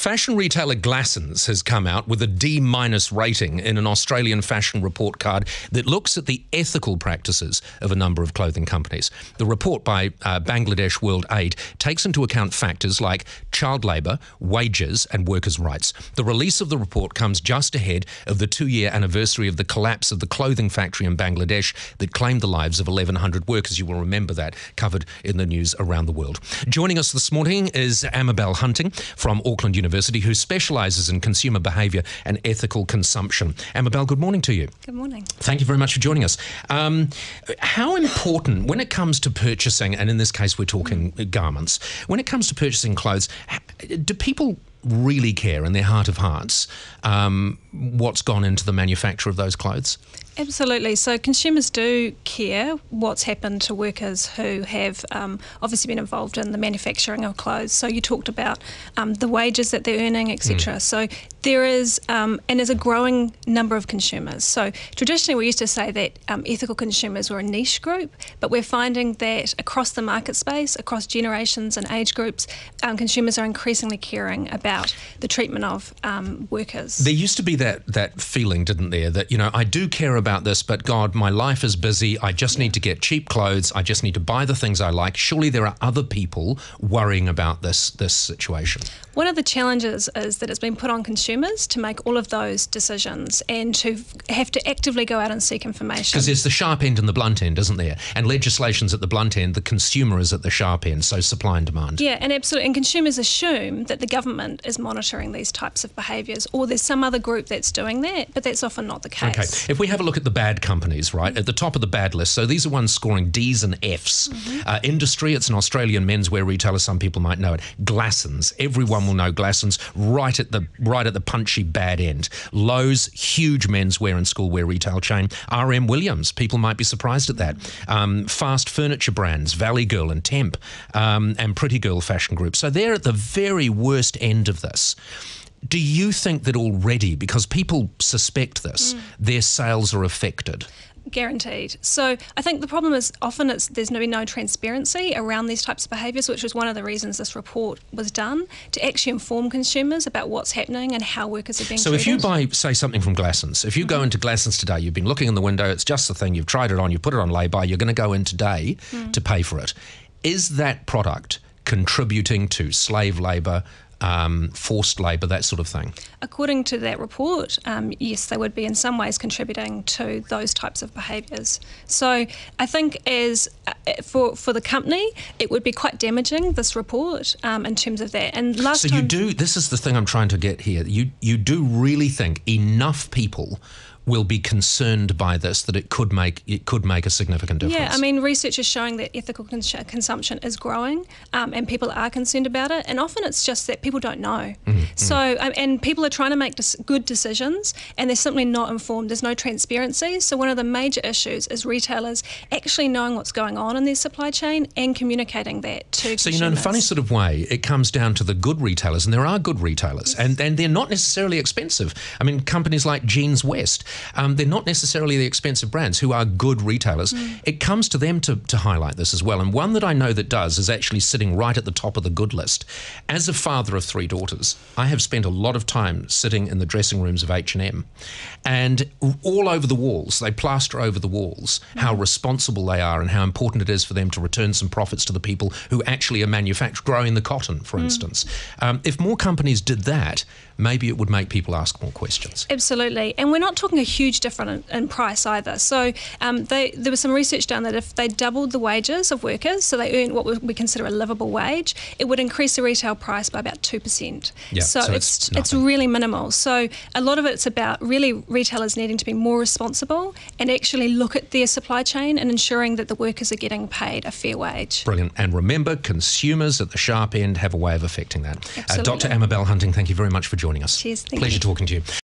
Fashion retailer Glassons has come out with a D- rating in an Australian fashion report card that looks at the ethical practices of a number of clothing companies. The report by Bangladesh World Aid takes into account factors like child labour, wages and workers' rights. The release of the report comes just ahead of the 2-year anniversary of the collapse of the clothing factory in Bangladesh that claimed the lives of 1,100 workers. You will remember that, covered in the news around the world. Joining us this morning is Amabel Hunting from Auckland University, who specialises in consumer behaviour and ethical consumption. Amabel, good morning to you. Good morning. Thank you very much for joining us. How important, when it comes to purchasing, and in this case we're talking garments, when it comes to purchasing clothes, do people really care in their heart of hearts what's gone into the manufacture of those clothes? Absolutely. So consumers do care what's happened to workers who have obviously been involved in the manufacturing of clothes. So you talked about the wages that they're earning, etc. So there is, and there's a growing number of consumers. So traditionally we used to say that ethical consumers were a niche group, but we're finding that across the market space, across generations and age groups, consumers are increasingly caring about the treatment of workers. There used to be that feeling, didn't there, that, you know, I do care about this, but God, my life is busy. I just need to get cheap clothes. I just need to buy the things I like. Surely there are other people worrying about this situation. One of the challenges is that it's been put on consumers to make all of those decisions and to have to actively go out and seek information. Because there's the sharp end and the blunt end, isn't there? And legislation's at the blunt end, the consumer is at the sharp end, so supply and demand. Yeah, and absolutely. And consumers assume that the government is monitoring these types of behaviours, or there's some other group that's doing that, but that's often not the case. Okay, if we have a look at the bad companies, right, at the top of the bad list, so these are ones scoring Ds and Fs. Industry, it's an Australian menswear retailer, some people might know it. Glassons, everyone will know Glassons, right at the punchy bad end. Lowe's, huge menswear and schoolwear retail chain. RM Williams, people might be surprised at that. Fast furniture brands, Valley Girl and Temp, and Pretty Girl fashion group. So they're at the very worst end of this. Do you think that already, because people suspect this, their sales are affected? Guaranteed. So I think the problem is often there's going to be no transparency around these types of behaviours, which was one of the reasons this report was done, to actually inform consumers about what's happening and how workers are being treated. So if you buy, say, something from Glassons, if you go into Glassons today, you've been looking in the window, it's just the thing, you've tried it on, you put it on lay-by, you're going to go in today to pay for it. Is that product contributing to slave labour, forced labour, that sort of thing? According to that report, yes, they would be in some ways contributing to those types of behaviours. So I think as for the company, it would be quite damaging, this report, in terms of that. And last time, this is the thing I'm trying to get here, you do really think enough people will be concerned by this, that it could make a significant difference? Yeah, I mean, research is showing that ethical consumption is growing, and people are concerned about it. And often it's just that people don't know. So, and people are trying to make good decisions, and they're simply not informed. There's no transparency. So one of the major issues is retailers actually knowing what's going on in their supply chain and communicating that to consumers. So, you know, in a funny sort of way, it comes down to the good retailers, and there are good retailers, and they're not necessarily expensive. I mean, companies like Jeans West, they're not necessarily the expensive brands who are good retailers. It comes to them to highlight this as well. And one that I know that does is actually sitting right at the top of the good list. As a father of 3 daughters, I have spent a lot of time sitting in the dressing rooms of H&M, and all over the walls, they plaster over the walls how responsible they are and how important it is for them to return some profits to the people who actually are growing the cotton, for instance. If more companies did that, maybe it would make people ask more questions. Absolutely. And we're not talking a huge difference in price either. So there was some research done that if they doubled the wages of workers, so they earn what we consider a livable wage, it would increase the retail price by about 2%. Yeah, so it's really minimal. So a lot of it's about really retailers needing to be more responsible and actually look at their supply chain and ensuring that the workers are getting paid a fair wage. Brilliant. And remember, consumers at the sharp end have a way of affecting that. Absolutely. Dr Amabel Hunting, thank you very much for joining us. Cheers. Thank Pleasure you. talking to you.